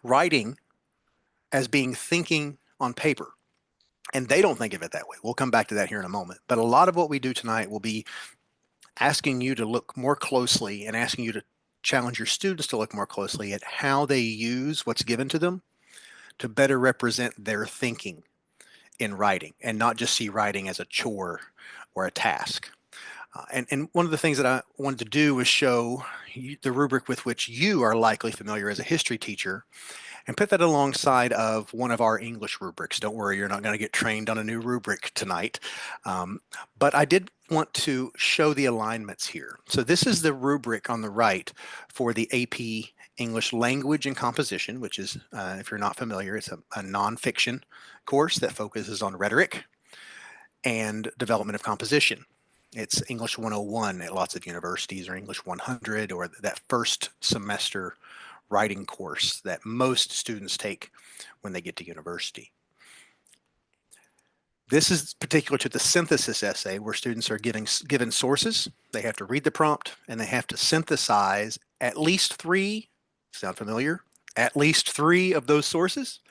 writing as being thinking on paper. And they don't think of it that way. We'll come back to that here in a moment. But a lot of what we do tonight will be asking you to look more closely and asking you to challenge your students to look more closely at how they use what's given to them to better represent their thinking in writing and not just see writing as a chore or a task. And one of the things that I wanted to do was show you the rubric with which you are likely familiar as a history teacher and put that alongside of one of our English rubrics. Don't worry, you're not going to get trained on a new rubric tonight. But I did want to show the alignments here. So this is the rubric on the right for the AP English Language and Composition, which is, if you're not familiar, it's a nonfiction course that focuses on rhetoric and development of composition. It's English 101 at lots of universities, or English 100, or that first semester writing course that most students take when they get to university. This is particular to the synthesis essay, where students are given sources. They have to read the prompt and they have to synthesize at least three, sound familiar? At least three of those sources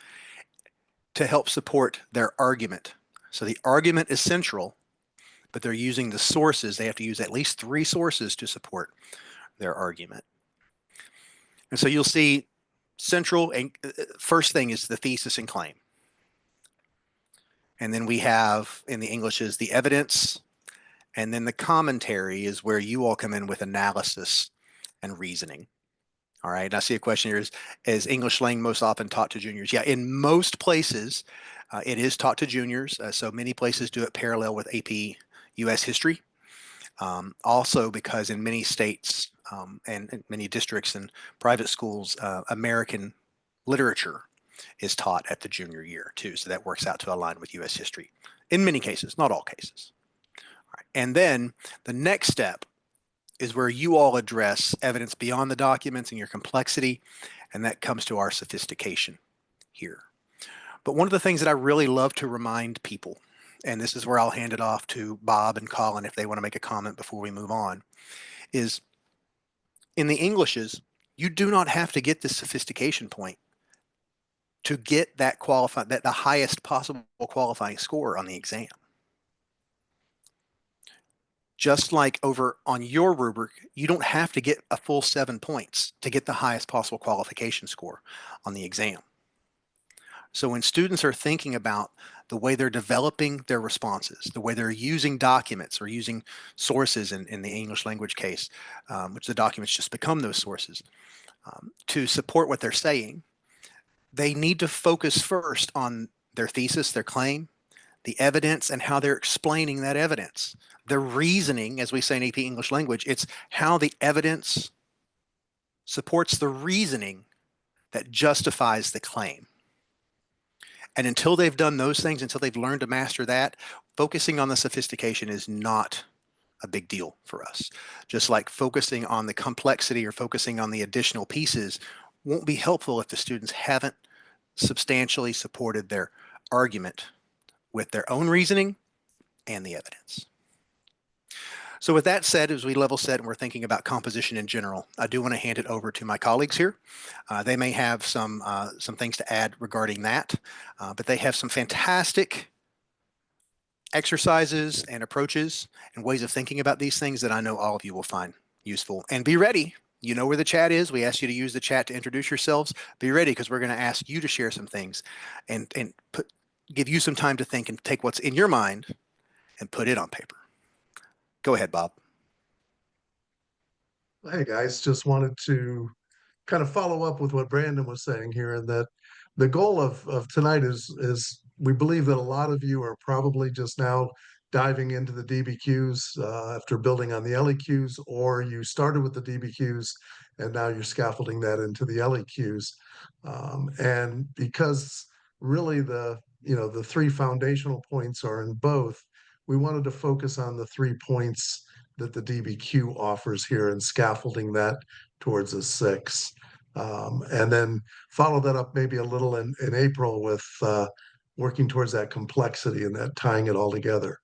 to help support their argument. So the argument is central, but they're using the sources. They have to use at least three sources to support their argument. And so you'll see central, and first thing is the thesis and claim. And then we have, in the English, is the evidence. And then the commentary is where you all come in with analysis and reasoning. All right, and I see a question here, is English Lang most often taught to juniors? Yeah, in most places, it is taught to juniors. So many places do it parallel with AP US History. Also because in many states and many districts and private schools, American literature is taught at the junior year too. So that works out to align with US history in many cases, not all cases. All right. And then the next step is where you all address evidence beyond the documents and your complexity, and that comes to our sophistication here. But one of the things that I really love to remind people, and this is where I'll hand it off to Bob and Colin if they want to make a comment before we move on, is in the Englishes, you do not have to get this sophistication point to get that the highest possible qualifying score on the exam. Just like over on your rubric, you don't have to get a full 7 points to get the highest possible qualification score on the exam. So when students are thinking about the way they're developing their responses, the way they're using documents or using sources in the English language case, which the documents just become those sources, to support what they're saying, they need to focus first on their thesis, their claim, the evidence, and how they're explaining that evidence. The reasoning, as we say in AP English language, it's how the evidence supports the reasoning that justifies the claim. And until they've done those things, until they've learned to master that, focusing on the sophistication is not a big deal for us. Just like focusing on the complexity or focusing on the additional pieces won't be helpful if the students haven't substantially supported their argument with their own reasoning and the evidence. So with that said, as we level set and we're thinking about composition in general, I do want to hand it over to my colleagues here. They may have some things to add regarding that, but they have some fantastic exercises and approaches and ways of thinking about these things that I know all of you will find useful. And be ready. You know where the chat is. We asked you to use the chat to introduce yourselves. Be ready, because we're going to ask you to share some things and give you some time to think and take what's in your mind and put it on paper. Go ahead, Bob. Hey guys, just wanted to kind of follow up with what Brandon was saying here, and that the goal of tonight is we believe that a lot of you are probably just now diving into the DBQs after building on the LEQs, or you started with the DBQs and now you're scaffolding that into the LEQs. And because really the three foundational points are in both, we wanted to focus on the 3 points that the DBQ offers here and scaffolding that towards a 6. And then follow that up maybe a little in April with working towards that complexity and that tying it all together.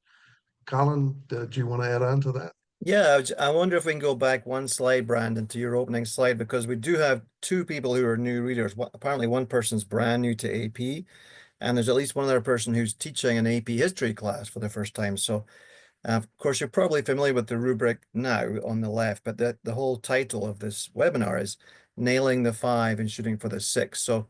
Colin, do you want to add on to that? Yeah, I wonder if we can go back one slide, Brandon, to your opening slide, because we do have two people who are new readers. Apparently, one person's brand new to AP, and there's at least one other person who's teaching an AP history class for the first time. So, of course, you're probably familiar with the rubric now on the left, but the whole title of this webinar is Nailing the Five and Shooting for the Six. So,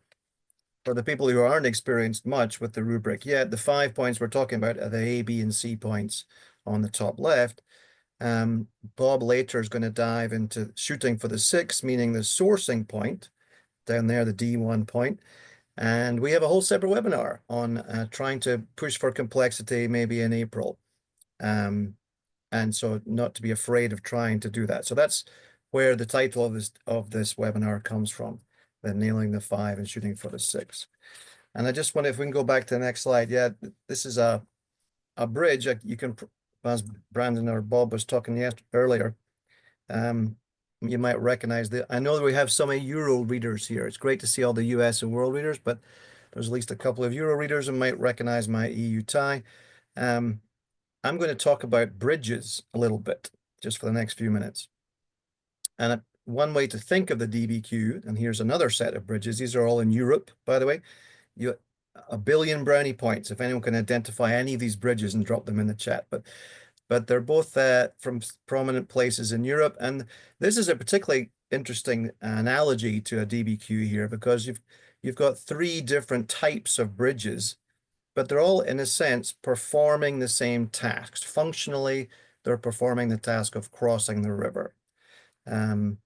for the people who aren't experienced much with the rubric yet, the 5 points we're talking about are the A, B, and C points on the top left. Bob later is going to dive into shooting for the six, meaning the sourcing point down there, the D1 point. And we have a whole separate webinar on trying to push for complexity maybe in April. And so not to be afraid of trying to do that. So that's where the title of this webinar comes from, the nailing the five and shooting for the six. And I just wonder if we can go back to the next slide. Yeah, this is a bridge. You can, as Brandon or Bob was talking earlier, you might recognize that. I know that we have some Euro readers here. It's great to see all the US and world readers, but there's at least a couple of Euro readers who might recognize my EU tie. I'm going to talk about bridges a little bit, just for the next few minutes. And one way to think of the DBQ, and here's another set of bridges. These are all in Europe, by the way. You 1 billion brownie points if anyone can identify any of these bridges and drop them in the chat. But they're both from prominent places in Europe. And this is a particularly interesting analogy to a DBQ here, because you've got three different types of bridges, but they're all, in a sense, performing the same tasks. Functionally, they're performing the task of crossing the river. And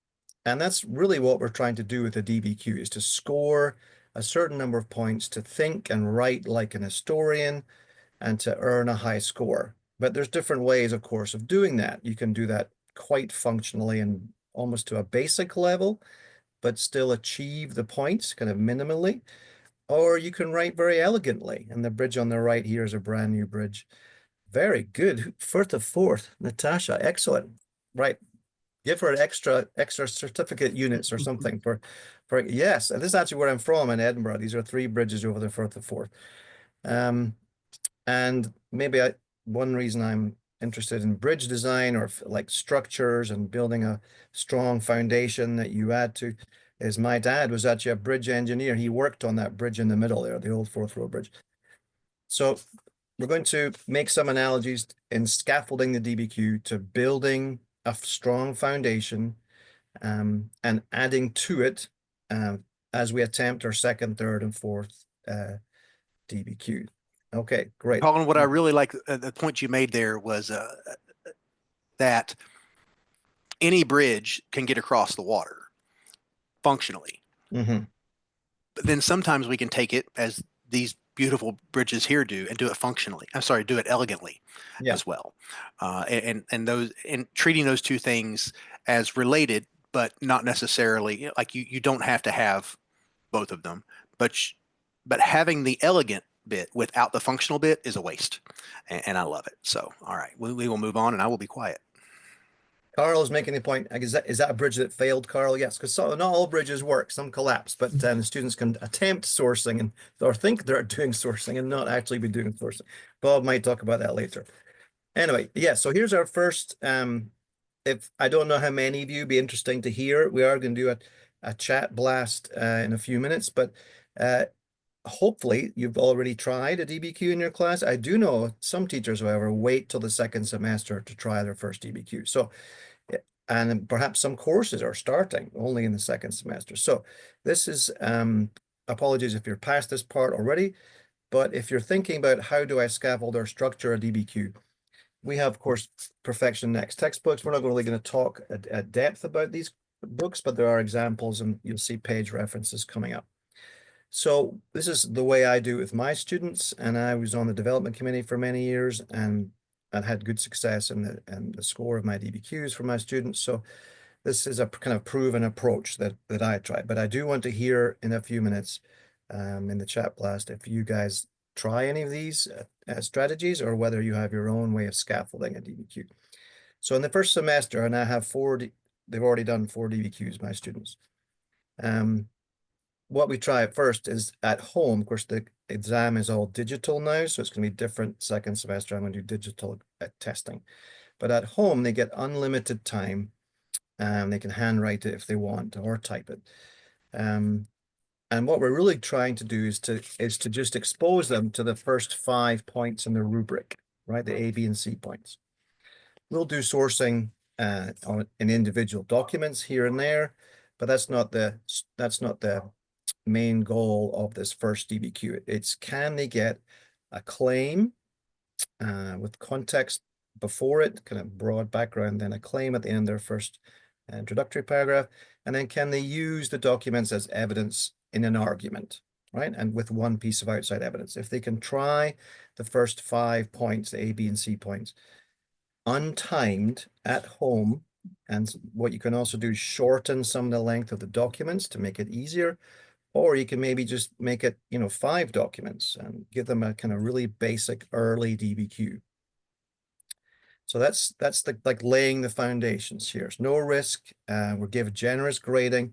that's really what we're trying to do with the DBQ, is to score a certain number of points, to think and write like an historian, and to earn a high score. But there's different ways, of course, of doing that. You can do that quite functionally and almost to a basic level, but still achieve the points kind of minimally. Or you can write very elegantly. And the bridge on the right here is a brand new bridge. Very good. First of fourth, Natasha. Excellent. Right. Give her extra certificate units or something for yes. And this is actually where I'm from, in Edinburgh. These are 3 bridges over the Firth of Forth. And maybe one reason I'm interested in bridge design, or like structures and building a strong foundation that you add to, is my dad was actually a bridge engineer. He worked on that bridge in the middle there, the old Forth Road Bridge. So we're going to make some analogies in scaffolding the DBQ to building a strong foundation, and adding to it as we attempt our second, third, and fourth DBQ. Okay, great. Colin, what I really like, the point you made there was that any bridge can get across the water functionally. Mm-hmm. But then sometimes we can take it, as these beautiful bridges here do, and do it functionally. I'm sorry, do it elegantly as well. And treating those two things as related, but not necessarily, like you don't have to have both of them, but having the elegant bit without the functional bit is a waste, and I love it. So, all right, we will move on, and I will be quiet. Carl is making the point. Is that a bridge that failed, Carl? Yes, because not all bridges work. Some collapse, but the students can attempt sourcing or think they're doing sourcing and not actually be doing sourcing. Bob might talk about that later. Anyway, yeah, so here's our first. If I don't know how many of you be interesting to hear, we are going to do a chat blast in a few minutes, but hopefully you've already tried a DBQ in your class. I do know some teachers, however, wait till the second semester to try their first DBQ. So, and perhaps some courses are starting only in the second semester. So this is, apologies if you're past this part already, but if you're thinking about how do I scaffold or structure a DBQ, we have, of course, Perfection Next textbooks. We're not really going to talk at depth about these books, but there are examples and you'll see page references coming up. So this is the way I do it with my students, and I was on the development committee for many years, and I had good success in the score of my DBQs for my students. So this is a kind of proven approach that I try. But I do want to hear in a few minutes in the chat blast if you guys try any of these strategies, or whether you have your own way of scaffolding a DBQ. So in the first semester, and I have they've already done 4 DBQs, my students. What we try at first is at home. Of course, the exam is all digital now, so it's going to be different second semester. I'm going to do digital testing. But at home, they get unlimited time. They can handwrite it if they want or type it. And what we're really trying to do is to just expose them to the first 5 points in the rubric, right? The A, B, and C points. We'll do sourcing in individual documents here and there, but that's not the main goal of this first DBQ. It's can they get a claim with context before it, kind of broad background, then a claim at the end of their first introductory paragraph, and then can they use the documents as evidence in an argument, right? And with one piece of outside evidence. If they can try the first 5 points, the A, B, and C points, untimed at home, and what you can also do is shorten some of the length of the documents to make it easier, or you can maybe just make it, 5 documents and give them a kind of really basic early DBQ. So that's like laying the foundations here. It's no risk. We'll give generous grading.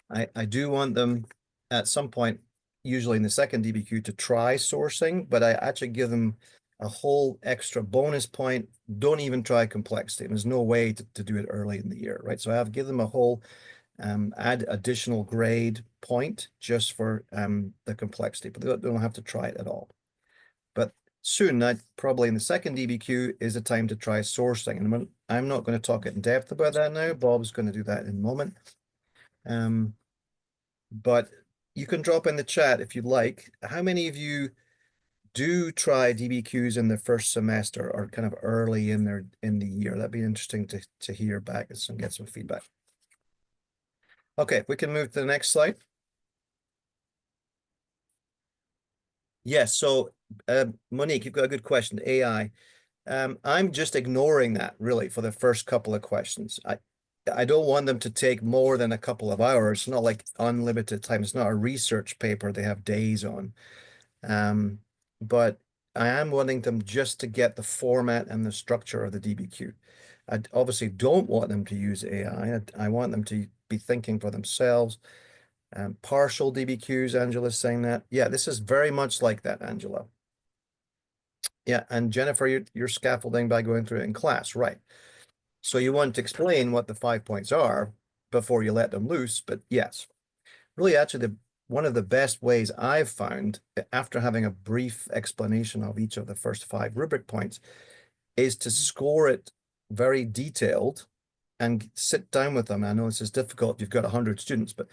I do want them at some point, usually in the second DBQ, to try sourcing, but I actually give them a whole extra bonus point. Don't even try complexity. There's no way to do it early in the year, right? So I have give them a whole add additional grade point just for the complexity, but they don't have to try it at all. But soon, probably in the second DBQ, is a time to try sourcing. And I'm not going to talk in depth about that now. Bob's going to do that in a moment. But you can drop in the chat if you'd like. How many of you do try DBQs in the first semester or kind of early in the year? That'd be interesting to hear back and get some feedback. Okay, we can move to the next slide. Yes, so Monique, you've got a good question. AI. I'm just ignoring that really for the first couple of questions. I don't want them to take more than a couple of hours. It's not like unlimited time. It's not a research paper they have days on. But I am wanting them just to get the format and the structure of the DBQ. I obviously don't want them to use AI. I want them to be thinking for themselves. Partial DBQs, Angela's saying that. Yeah, this is very much like that, Angela. Yeah, and Jennifer, you're scaffolding by going through it in class, right? So you want to explain what the 5 points are before you let them loose, but yes. Really, actually, one of the best ways I've found, after having a brief explanation of each of the first 5 rubric points, is to score it very detailed and sit down with them. I know this is difficult. You've got 100 students, but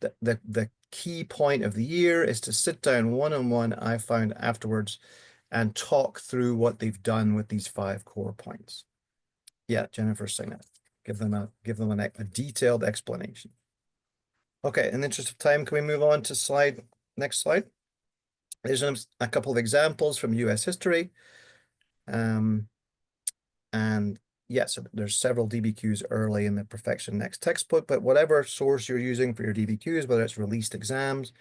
the key point of the year is to sit down one-on-one, I found afterwards, and talk through what they've done with these 5 core points. Yeah, Jennifer's saying that. Give them a detailed explanation. Okay, in the interest of time, can we move on to next slide? There's a couple of examples from US history. And yes, there's several DBQs early in the Perfection Next textbook, but whatever source you're using for your DBQs, whether it's released exams,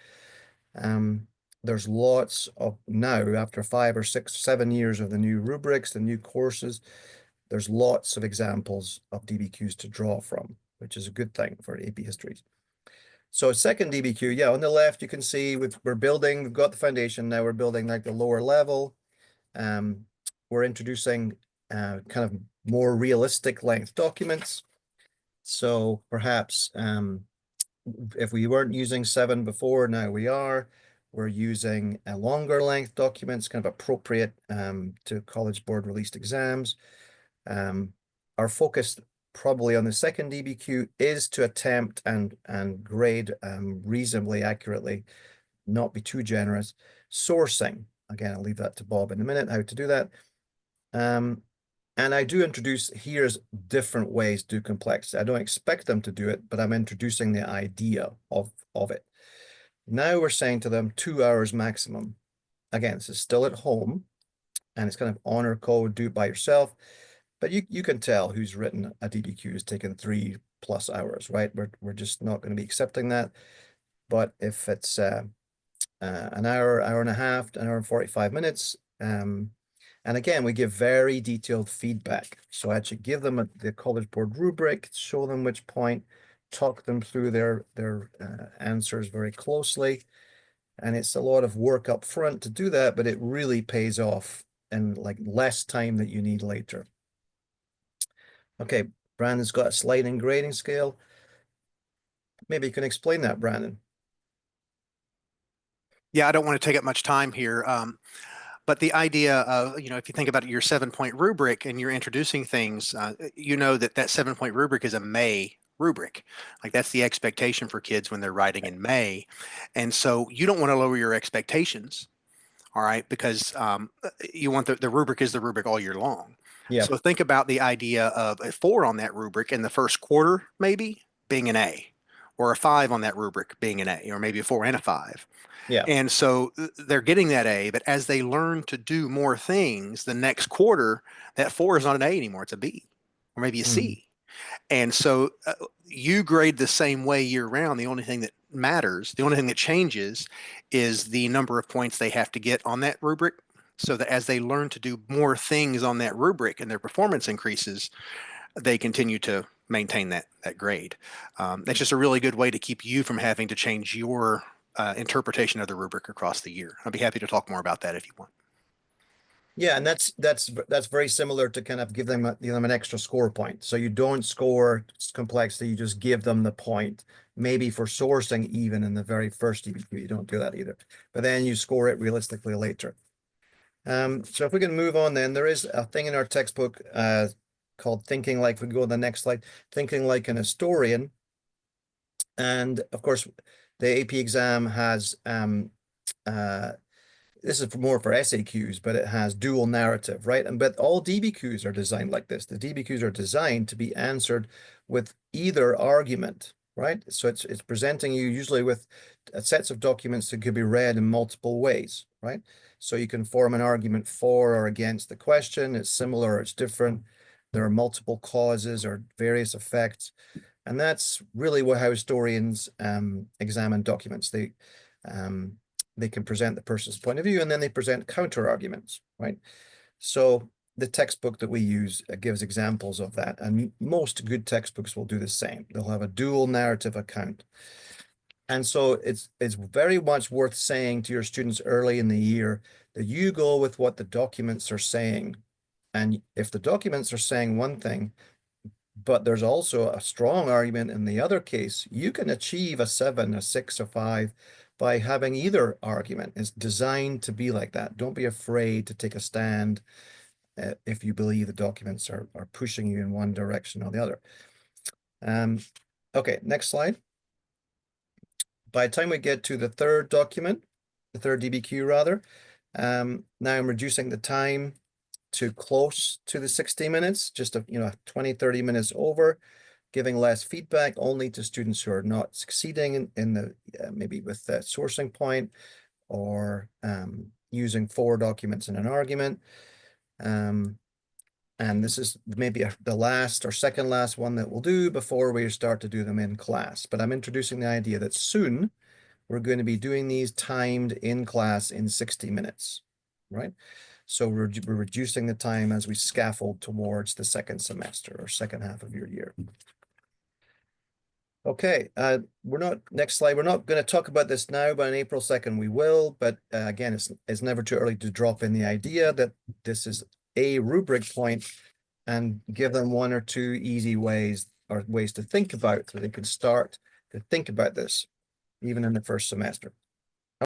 there's lots of now, after 5 or 6, 7 years of the new rubrics, the new courses, there's lots of examples of DBQs to draw from, which is a good thing for AP Histories. So second DBQ, yeah, on the left, you can see we've got the foundation. Now we're building like the lower level. We're introducing kind of more realistic length documents. So perhaps if we weren't using 7 before, now we are. We're using a longer length documents, kind of appropriate to College Board released exams. Our focus probably on the second DBQ is to attempt and grade reasonably accurately, not be too generous. Sourcing, again, I'll leave that to Bob in a minute, how to do that. And I do introduce, here's different ways to do complexity. I don't expect them to do it, but I'm introducing the idea of it. Now we're saying to them 2 hours maximum. Again, this is still at home, and it's kind of honor code, do it by yourself. But you can tell who's written a DBQ has taken 3+ hours, right? We're just not going to be accepting that. But if it's an hour, hour and a half, an hour and 45 minutes, and again, we give very detailed feedback. So I actually give them the College Board rubric, show them which point, talk them through their answers very closely. And it's a lot of work up front to do that, but it really pays off in like less time that you need later. Okay, Brandon's got a sliding grading scale. Maybe you can explain that, Brandon. Yeah, I don't want to take up much time here. But the idea of, if you think about your 7-point rubric and you're introducing things, you know that 7-point rubric is a May rubric. Like that's the expectation for kids when they're writing in May. And so you don't want to lower your expectations, all right, because you want the rubric is the rubric all year long. Yeah, So think about the idea of a 4 on that rubric in the first quarter, maybe being an A, or a 5 on that rubric being an A, or maybe a 4 and a 5. yeah. And so they're getting that A, but as they learn to do more things the next quarter, that 4 is not an A anymore, it's a B or maybe a Mm. C. And so you grade the same way year round. The only thing that matters, the only thing that changes is the number of points they have to get on that rubric. So that as they learn to do more things on that rubric and their performance increases, they continue to maintain that grade. That's just a really good way to keep you from having to change your interpretation of the rubric across the year. I'd be happy to talk more about that if you want. Yeah, and that's very similar to kind of give them an extra score point. So you don't score complexity, you just give them the point. Maybe for sourcing even in the very first DBQ, you don't do that either. But then you score it realistically later. So if we can move on, then there is a thing in our textbook called thinking like, if we go to the next slide, thinking like an historian. And of course, the AP exam has this is more for SAQs, but it has dual narrative, right? And but all DBQs are designed like this. The DBQs are designed to be answered with either argument, right? So it's presenting you usually with sets of documents that could be read in multiple ways, right? So you can form an argument for or against the question. It's similar, it's different. There are multiple causes or various effects. And that's really how historians examine documents. They can present the person's point of view and then they present counter arguments, right? So the textbook that we use gives examples of that. And most good textbooks will do the same. They'll have a dual narrative account. And so it's very much worth saying to your students early in the year that you go with what the documents are saying. And if the documents are saying one thing, but there's also a strong argument in the other case, you can achieve a 7, a 6, a 5 by having either argument. It's designed to be like that. Don't be afraid to take a stand if you believe the documents are pushing you in one direction or the other. Okay, next slide. By the time we get to the third document, the third DBQ rather, now I'm reducing the time to close to the 60 minutes, just 20, 30 minutes over, giving less feedback only to students who are not succeeding in the maybe with the sourcing point or using 4 documents in an argument. And this is maybe the last or second last one that we'll do before we start to do them in class. But I'm introducing the idea that soon we're going to be doing these timed in class in 60 minutes, right? So we're reducing the time as we scaffold towards the second semester or second half of your year. Okay, next slide. We're not going to talk about this now, but on April 2nd we will. But again, it's never too early to drop in the idea that this is a rubric point and give them 1 or 2 easy ways to think about so they can start to think about this even in the first semester.